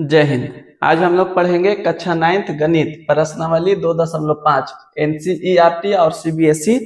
जय हिंद। आज हम लोग पढ़ेंगे कक्षा 9th गणित प्रश्नावली 2.5 NCERT और CBSE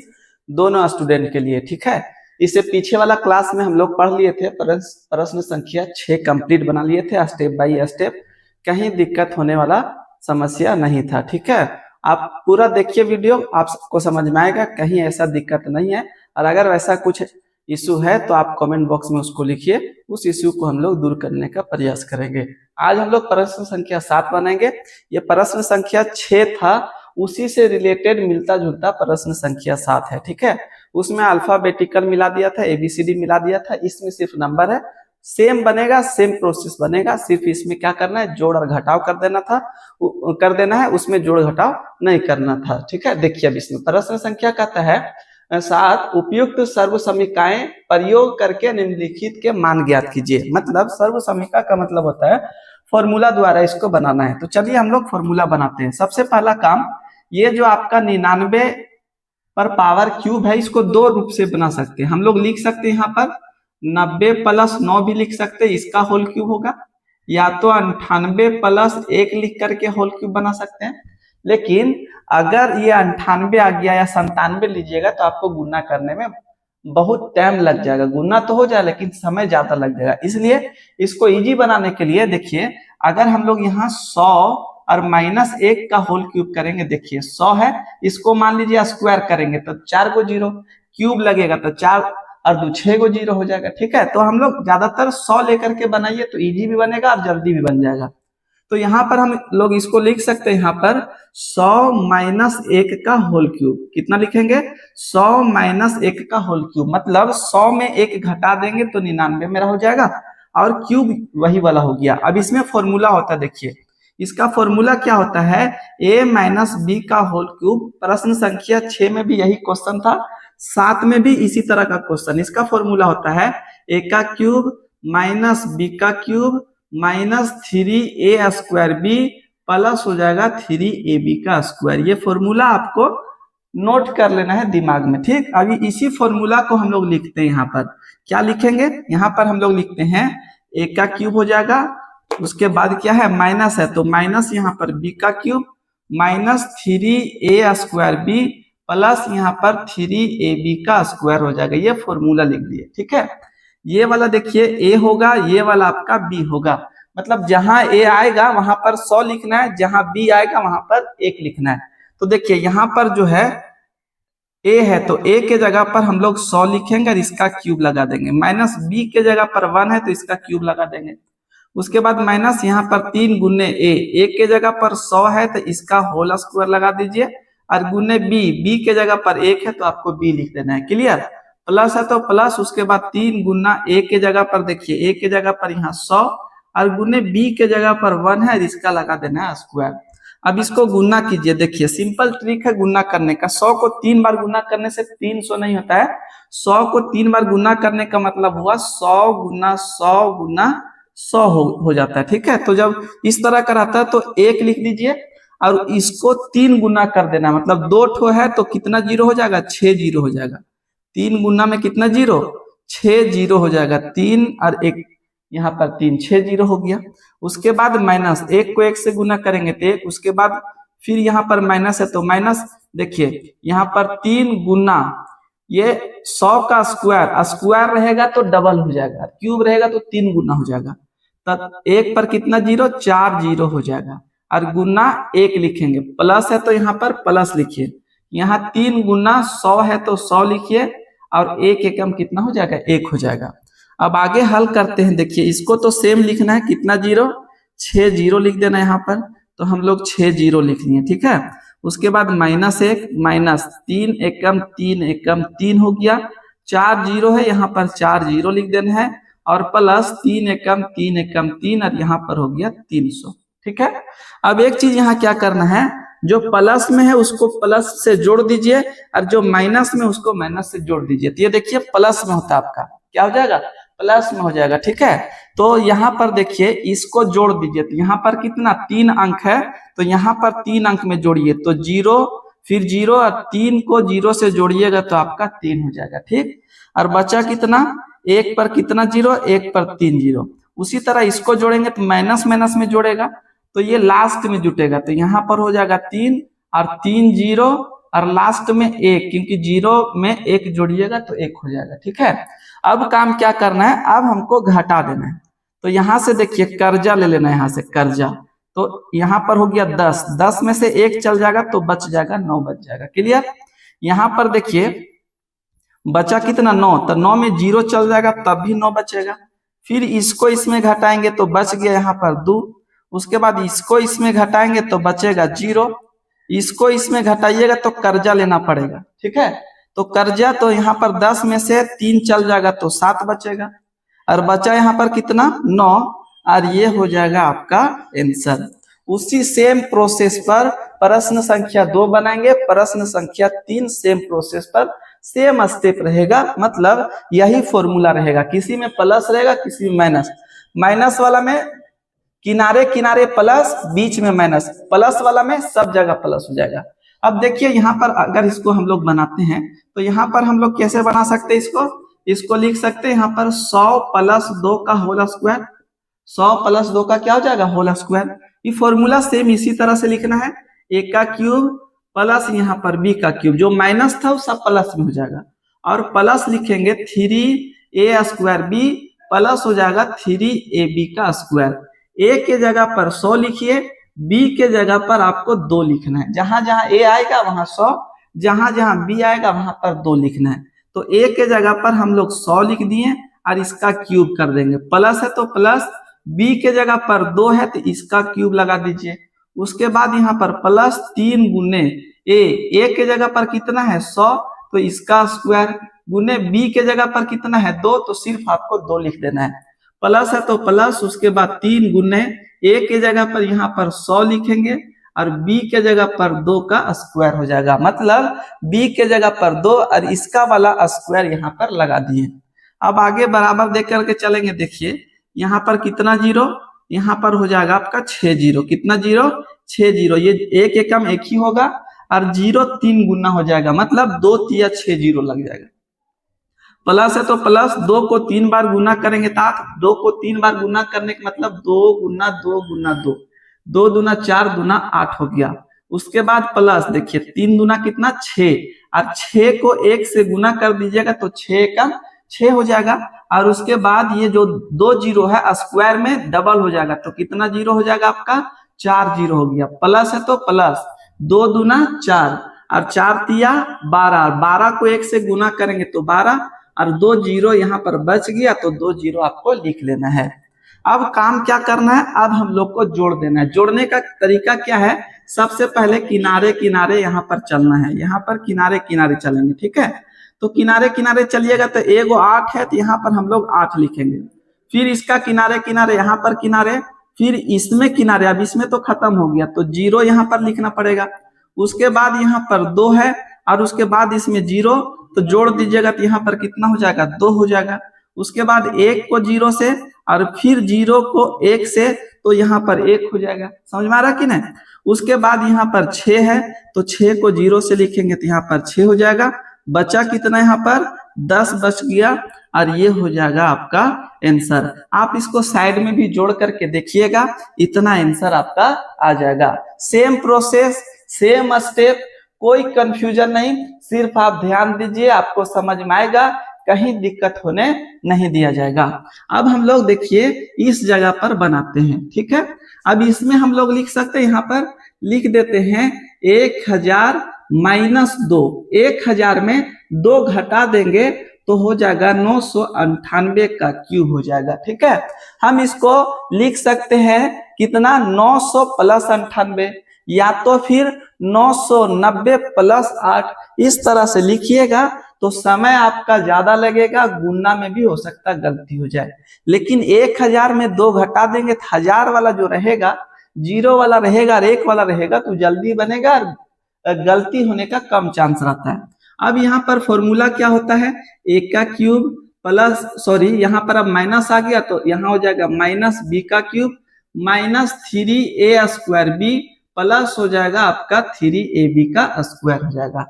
दोनों स्टूडेंट के लिए। ठीक है, इससे पीछे वाला क्लास में हम लोग पढ़ लिए थे, प्रश्न संख्या 6 कंप्लीट बना लिए थे स्टेप बाय स्टेप। कहीं दिक्कत होने वाला समस्या नहीं था। ठीक है, आप पूरा देखिए वीडियो, आपको समझ में आएगा, कहीं ऐसा दिक्कत नहीं है। और अगर वैसा कुछ इशू है तो आप कमेंट बॉक्स में उसको लिखिए, उस इशू को हम लोग दूर करने का प्रयास करेंगे। आज हम लोग प्रश्न संख्या 7 बनाएंगे। ये प्रश्न संख्या 6 था, उसी से रिलेटेड मिलता जुलता प्रश्न संख्या 7 है। ठीक है, उसमें अल्फाबेटिकल मिला दिया था, ABCD मिला दिया था, इसमें सिर्फ नंबर है। सेम बनेगा, सेम प्रोसेस बनेगा, सिर्फ इसमें क्या करना है, जोड़ और घटाव कर देना है, उसमें जोड़ घटाव नहीं करना था। ठीक है, देखिए अब इसमें प्रश्न संख्या कहता है 7 उपयुक्त सर्व समीकरण प्रयोग करके निम्नलिखित के मान ज्ञात कीजिए। मतलब सर्व समीकरण का मतलब होता है फॉर्मूला द्वारा इसको बनाना है। तो चलिए हम लोग फॉर्मूला बनाते हैं। सबसे पहला काम, ये जो आपका 99 पर पावर क्यूब है, इसको दो रूप से बना सकते हैं। हम लोग लिख सकते हैं यहाँ पर 90 + 9 भी लिख सकते हैं, इसका होल क्यूब होगा, या तो 98 + 1 लिख करके होल क्यूब बना सकते हैं। लेकिन अगर ये 98 आ गया या 97 लीजिएगा तो आपको गुना करने में बहुत टाइम लग जाएगा। गुना तो हो जाए लेकिन समय ज्यादा लग जाएगा। इसलिए इसको इजी बनाने के लिए देखिए, अगर हम लोग यहाँ 100 और -1 का होल क्यूब करेंगे, देखिए 100 है, इसको मान लीजिए स्क्वायर करेंगे तो 4 को 0, क्यूब लगेगा तो 4 और 2 6 को 0 हो जाएगा। ठीक है, तो हम लोग ज्यादातर 100 लेकर के बनाइए तो इजी भी बनेगा और जल्दी भी बन जाएगा। तो यहाँ पर हम लोग इसको लिख सकते हैं, यहाँ पर 100 - 1 का होल क्यूब। कितना लिखेंगे, 100 - 1 का होल क्यूब, मतलब 100 में 1 घटा देंगे तो 99 मेरा हो जाएगा, और क्यूब वही वाला हो गया। अब इसमें फॉर्मूला होता है, देखिए इसका फॉर्मूला क्या होता है, a - b का होल क्यूब। प्रश्न संख्या 6 में भी यही क्वेश्चन था, 7 में भी इसी तरह का क्वेश्चन। इसका फॉर्मूला होता है a का क्यूब - b का क्यूब -3a² प्लस हो जाएगा 3ab का स्क्वायर। ये फॉर्मूला आपको नोट कर लेना है दिमाग में। ठीक, अभी इसी फॉर्मूला को हम लोग लिखते हैं। यहाँ पर क्या लिखेंगे, यहाँ पर हम लोग लिखते हैं a का क्यूब हो जाएगा, उसके बाद क्या है, माइनस है तो माइनस यहाँ पर b का क्यूब -3a² प्लस यहाँ पर 3ab का स्क्वायर हो जाएगा। ये फॉर्मूला लिख दिए। ठीक है, ये वाला देखिए a होगा, ये वाला आपका b होगा। मतलब जहां a आएगा वहां पर 100 लिखना है, जहां b आएगा वहां पर 1 लिखना है। तो देखिए यहाँ पर जो है a है तो a के जगह पर हम लोग 100 लिखेंगे और इसका क्यूब लगा देंगे। माइनस b के जगह पर 1 है तो इसका क्यूब लगा देंगे। उसके बाद माइनस यहाँ पर 3 गुने a के जगह पर 100 है तो इसका होल स्क्वायर लगा दीजिए, और गुने b के जगह पर 1 है तो आपको b लिख देना है। क्लियर, प्लस है तो प्लस, उसके बाद 3 गुना a के जगह पर, देखिए a के जगह पर यहाँ 100 और गुने b के जगह पर 1 है, इसका लगा देना है स्क्वायर। अब इसको गुना कीजिए, देखिए सिंपल ट्रिक है गुना करने का। 100 को 3 बार गुना करने से 300 नहीं होता है, 100 को 3 बार गुना करने का मतलब हुआ 100 गुना 100 गुना 100 हो जाता है। ठीक है, तो जब इस तरह का रहता है तो 1 लिख दीजिए और इसको 3 गुना कर देना, मतलब 2 ठो है तो कितना जीरो हो जाएगा, 6 जीरो हो जाएगा। 3 गुना में कितना जीरो, 6 जीरो हो जाएगा। 3 और 1 यहाँ पर 3, 6 जीरो हो गया। उसके बाद माइनस, 1 को 1 से गुना करेंगे तो 1, उसके बाद फिर यहाँ पर माइनस है तो माइनस, देखिए यहाँ पर 3 गुना ये 100 का स्क्वायर, स्क्वायर रहेगा तो डबल हो जाएगा, क्यूब रहेगा तो 3 गुना हो जाएगा। तब 1 पर कितना जीरो, 4 जीरो हो जाएगा, और गुना 1 लिखेंगे। प्लस है तो यहाँ पर प्लस लिखिए, यहाँ 3 गुना 100 है तो 100 लिखिए, और 1 एकम कितना हो जाएगा, 1 हो जाएगा। अब आगे हल करते हैं, देखिए इसको तो सेम लिखना है, कितना जीरो, 6 जीरो लिख देना यहाँ पर, तो हम लोग 6 जीरो लिख लिए। ठीक है, उसके बाद -1 माइनस 3 एकम 3 एकम 3 हो गया, 4 जीरो है यहाँ पर 4 जीरो लिख देना है, और प्लस 3 एकम 3 एकम 3, और यहाँ पर हो गया 300। ठीक है, अब एक चीज यहाँ क्या करना है, जो प्लस में है उसको प्लस से जोड़ दीजिए, और जो माइनस में उसको माइनस से जोड़ दीजिए। तो ये देखिए प्लस में होता है आपका, क्या हो जाएगा, प्लस में हो जाएगा। ठीक है, तो यहाँ पर देखिए इसको जोड़ दीजिए, तो यहाँ पर कितना 3 अंक है तो यहाँ पर 3 अंक में जोड़िए तो 0 फिर 0 और 3 को 0 से जोड़िएगा तो आपका 3 हो जाएगा। ठीक, और बचा कितना, 1 पर कितना जीरो, 1 पर 3 जीरो। उसी तरह इसको जोड़ेंगे तो माइनस माइनस में जोड़ेगा तो ये लास्ट में जुटेगा, तो यहाँ पर हो जाएगा 3 और 3 जीरो और लास्ट में 1, क्योंकि जीरो में 1 जोड़िएगा तो 1 हो जाएगा। ठीक है, अब काम क्या करना है, अब हमको घटा देना है। तो यहाँ से देखिए कर्जा ले लेना है, यहाँ से कर्जा, तो यहाँ पर हो गया 10, 10 में से 1 चल जाएगा तो बच जाएगा 9 बच जाएगा। क्लियर। यहाँ पर देखिए बचा कितना 9, तो 9 में 0 चल जाएगा तब भी 9 बचेगा। फिर इसको इसमें घटाएंगे तो बच गया यहाँ पर 2, उसके बाद इसको इसमें घटाएंगे तो बचेगा 0, इसको इसमें घटाइएगा तो कर्जा लेना पड़ेगा। ठीक है, तो कर्जा तो यहाँ पर 10 में से 3 चल जाएगा तो 7 बचेगा, और बचा यहाँ पर कितना 9, और ये हो जाएगा आपका आंसर। उसी सेम प्रोसेस पर प्रश्न संख्या 2 बनाएंगे, प्रश्न संख्या 3 सेम प्रोसेस पर सेम स्टेप रहेगा, मतलब यही फॉर्मूला रहेगा, किसी में प्लस रहेगा किसी में माइनस, माइनस वाला में किनारे किनारे प्लस, बीच में माइनस, प्लस वाला में सब जगह प्लस हो जाएगा। अब देखिए यहाँ पर अगर इसको हम लोग बनाते हैं तो यहाँ पर हम लोग कैसे बना सकते हैं इसको लिख सकते हैं यहाँ पर 100 प्लस 2 का होल स्क्वायर, 100 प्लस 2 का क्या हो जाएगा होल स्क्वायर। ये फॉर्मूला सेम इसी तरह से लिखना है, a का क्यूब प्लस यहाँ पर b का क्यूब, जो माइनस था वो सब प्लस में हो जाएगा, और प्लस लिखेंगे 3a स्क्वायर b प्लस हो जाएगा 3ab का स्क्वायर। a के जगह पर 100 लिखिए, b के जगह पर आपको 2 लिखना है, जहां जहां a आएगा वहां 100, जहां जहां b आएगा वहां पर 2 लिखना है। तो a के जगह पर हम लोग 100 लिख दिए और इसका क्यूब कर देंगे, प्लस है तो प्लस, b के जगह पर 2 है तो इसका क्यूब लगा दीजिए। उसके बाद यहाँ पर प्लस 3 गुने a के जगह पर कितना है 100 तो इसका स्क्वायर, गुने b के जगह पर कितना है 2 तो सिर्फ आपको 2 लिख देना है, प्लस है तो प्लस, उसके बाद 3 गुने a के जगह पर यहाँ पर 100 लिखेंगे और b के जगह पर 2 का स्क्वायर हो जाएगा, मतलब b के जगह पर 2 और इसका वाला स्क्वायर यहाँ पर लगा दिए। अब आगे बराबर देख करके चलेंगे, देखिए यहाँ पर कितना जीरो, यहाँ पर हो जाएगा आपका 6 जीरो, कितना जीरो 6 जीरो, ये एक एकम एक ही होगा और 0 3 गुना हो जाएगा, मतलब 2 या 6 जीरो लग जाएगा। प्लस है तो प्लस, 2 को 3 बार गुना करेंगे तो 2 को 3 बार गुना करने का मतलब 2 गुना 2 गुना 2, 2 दूना 4 दूना 8 हो गया। उसके बाद प्लस देखिए 3 दूना कितना 6, और 6 को 1 से गुना कर दीजिएगा तो 6 का 6 हो जाएगा, और उसके बाद ये जो 2 जीरो है स्क्वायर में डबल हो जाएगा तो कितना जीरो हो जाएगा आपका 4 जीरो हो गया। प्लस है तो प्लस, 2 दूना 4 और 4 तिया 12, 12 को 1 से गुना करेंगे तो 12, और 2 जीरो यहाँ पर बच गया तो 2 जीरो आपको लिख लेना है। अब काम क्या करना है, अब हम लोग को जोड़ देना है। जोड़ने का तरीका क्या है, सबसे पहले किनारे किनारे यहाँ पर चलना है, यहाँ पर किनारे किनारे चलेंगे। ठीक है, तो किनारे किनारे चलिएगा तो एगो 8 है तो यहाँ पर हम लोग 8 लिखेंगे, फिर इसका किनारे किनारे यहाँ पर किनारे, फिर इसमें किनारे, अब इसमें तो खत्म हो गया तो 0 यहाँ पर लिखना पड़ेगा। उसके बाद यहाँ पर 2 है और उसके बाद इसमें 0, तो जोड़ दीजिएगा तो यहाँ पर कितना हो जाएगा 2 हो जाएगा। उसके बाद 1 को 0 से और फिर 0 को 1 से, तो यहाँ पर 1 हो जाएगा। समझ में आ रहा कि नहीं। उसके बाद यहाँ पर 6 है तो 6 को 0 से लिखेंगे तो यहाँ पर 6 हो जाएगा। बचा कितना यहाँ पर 10 बच गया और ये हो जाएगा आपका आंसर। आप इसको साइड में भी जोड़ करके देखिएगा, इतना आंसर आपका आ जाएगा। सेम प्रोसेस, सेम स्टेप, कोई कंफ्यूजन नहीं, सिर्फ आप ध्यान दीजिए, आपको समझ में आएगा, कहीं दिक्कत होने नहीं दिया जाएगा। अब हम लोग देखिए इस जगह पर बनाते हैं। ठीक है, अब इसमें हम लोग लिख सकते हैं, यहाँ पर लिख देते हैं 1000 माइनस 2, 1000 में 2 घटा देंगे तो हो जाएगा 998 का क्यूब हो जाएगा। ठीक है, हम इसको लिख सकते हैं कितना 900 प्लस 98, या तो फिर 990 प्लस 8, इस तरह से लिखिएगा तो समय आपका ज्यादा लगेगा, गुणा में भी हो सकता है गलती हो जाए। लेकिन 1000 में 2 घटा देंगे तो 1000 वाला जो रहेगा 0 वाला रहेगा और 1 वाला रहेगा तो जल्दी बनेगा और गलती होने का कम चांस रहता है। अब यहाँ पर फॉर्मूला क्या होता है, a का क्यूब प्लस, सॉरी यहाँ पर अब माइनस आ गया तो यहाँ हो जाएगा माइनस b का cube minus 3a square b plus हो जाएगा आपका 3ab का स्क्वायर हो जाएगा।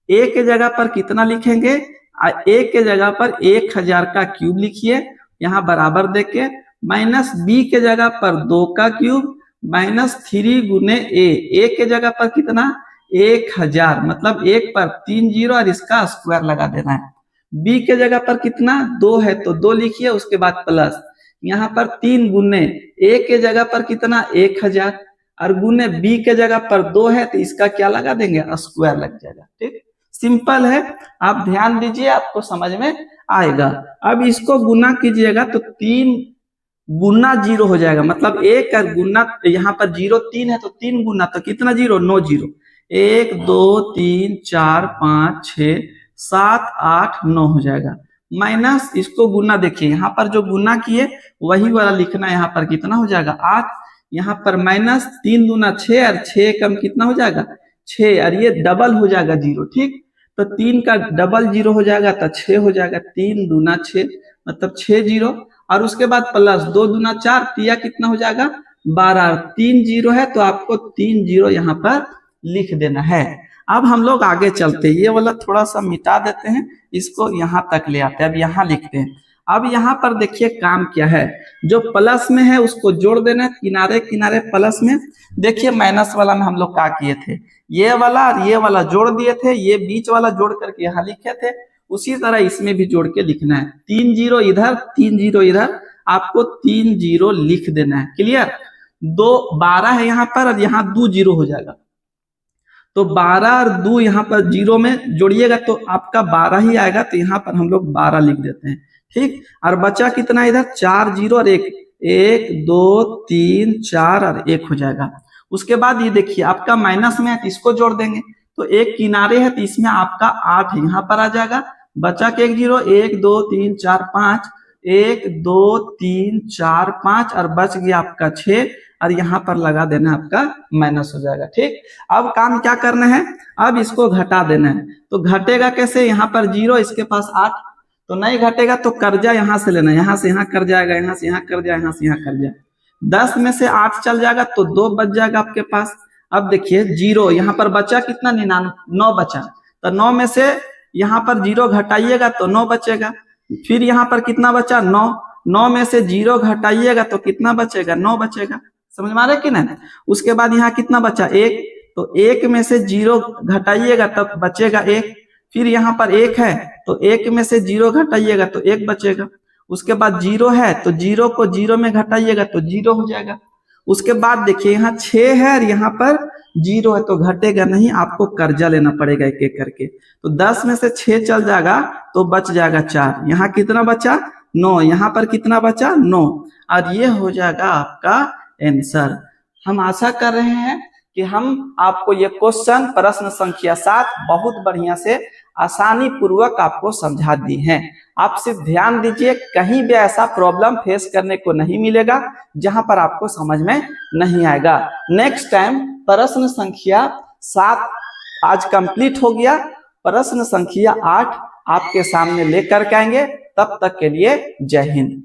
a के जगह पर कितना लिखेंगे, a के जगह पर 1000 का क्यूब लिखिए, यहाँ बराबर देके माइनस बी के जगह पर 2 का क्यूब माइनस 3 गुने ए के जगह पर कितना 1000, मतलब 1 पर 3 जीरो और इसका स्क्वायर लगा देना है। बी के जगह पर कितना 2 है तो 2 लिखिए, उसके बाद प्लस यहाँ पर 3 गुने ए के जगह पर कितना 1000 और गुने बी के जगह पर 2 है तो इसका क्या लगा देंगे स्क्वायर लग जाएगा। ठीक, सिंपल है, आप ध्यान दीजिए आपको समझ में आएगा। अब इसको गुना कीजिएगा तो 3 गुना 0 हो जाएगा, मतलब 1 और गुना यहाँ पर 0 3 है तो 3 गुना तो कितना 0 9 जीरो, 1 2 3 4 5 6 7 8 9 हो जाएगा। माइनस इसको गुना देखिए, यहाँ पर जो गुना किए वही वाला लिखना, यहाँ पर कितना हो जाएगा 8, यहाँ पर माइनस 3 दूना 6 और 6 कम कितना हो जाएगा 6 और ये डबल हो जाएगा 0। ठीक, तो 3 का डबल 0 हो जाएगा तो 6 हो जाएगा, 3 दूना 6 मतलब 6 जीरो और उसके बाद प्लस 2 दूना 4 तिया कितना हो जाएगा 12, 3 जीरो है तो आपको 3 जीरो यहाँ पर लिख देना है। अब हम लोग आगे चलते हैं, ये वाला थोड़ा सा मिटा देते हैं, इसको यहाँ तक ले आते हैं, अब यहाँ लिखते हैं। अब यहाँ पर देखिए काम क्या है, जो प्लस में है उसको जोड़ देना, किनारे किनारे प्लस में। देखिए माइनस वाला में हम लोग क्या किए थे, ये वाला और ये वाला जोड़ दिए थे, ये बीच वाला जोड़ करके यहाँ लिखे थे, उसी तरह इसमें भी जोड़ के लिखना है। 3 जीरो इधर 3 जीरो इधर, आपको 3 जीरो लिख देना है। क्लियर, 2 12 है यहाँ पर और यहाँ 2 जीरो हो जाएगा, तो 12 और 2 यहाँ पर जीरो में जोड़िएगा तो आपका 12 ही आएगा, तो यहाँ पर हम लोग 12 लिख देते हैं। ठीक, और बचा कितना इधर 4 जीरो और 1 1 2 3 4 और 1 हो जाएगा। उसके बाद ये देखिए आपका माइनस में है तो इसको जोड़ देंगे, तो एक किनारे है तो इसमें आपका 8 यहाँ पर आ जाएगा, बचा के 1 जीरो 1 2 3 4 5 1 2 3 4 5 और बच गया आपका 6 और यहाँ पर लगा देना आपका माइनस हो जाएगा। ठीक, अब काम क्या करना है, अब इसको घटा देना है, तो घटेगा कैसे, यहाँ पर 0 इसके पास 8 तो नहीं घटेगा, तो कर्जा यहाँ से लेना, यहाँ से यहाँ कर जाएगा, यहाँ से यहाँ कर जाएगा, यहाँ से यहाँ कर जाएगा, 10 में से 8 चल जाएगा तो 2 बच जाएगा आपके पास। अब देखिए 0 यहाँ पर बचा कितना 9 बचा, तो 9 में से यहाँ पर 0 घटाइएगा तो 9 बचेगा, फिर यहाँ पर कितना बचा 9, 9 में से 0 घटाइएगा तो कितना बचेगा 9 बचेगा, समझ में आ रहा है कि नहीं। उसके बाद यहाँ कितना बचा 1, तो 1 में से 0 घटाइएगा तब बचेगा 1, फिर यहाँ पर 1 है तो 1 में से 0 घटाइएगा तो 1 बचेगा, उसके बाद 0 है तो 0 को 0 में घटाइएगा तो 0 हो जाएगा। उसके बाद देखिए यहाँ 6 है और यहाँ पर 0 है तो घटेगा नहीं, आपको कर्जा लेना पड़ेगा एक एक करके, तो 10 में से 6 चल जाएगा तो बच जाएगा 4, यहाँ कितना बचा 9, यहाँ पर कितना बचा 9 और ये हो जाएगा आपका आंसर। हम आशा कर रहे हैं कि हम आपको ये क्वेश्चन प्रश्न संख्या 7 बहुत बढ़िया से आसानी पूर्वक आपको समझा दी हैं। आप सिर्फ ध्यान दीजिए, कहीं भी ऐसा प्रॉब्लम फेस करने को नहीं मिलेगा जहां पर आपको समझ में नहीं आएगा। नेक्स्ट टाइम प्रश्न संख्या 7 आज कंप्लीट हो गया, प्रश्न संख्या 8 आपके सामने लेकर के आएंगे। तब तक के लिए जय हिंद।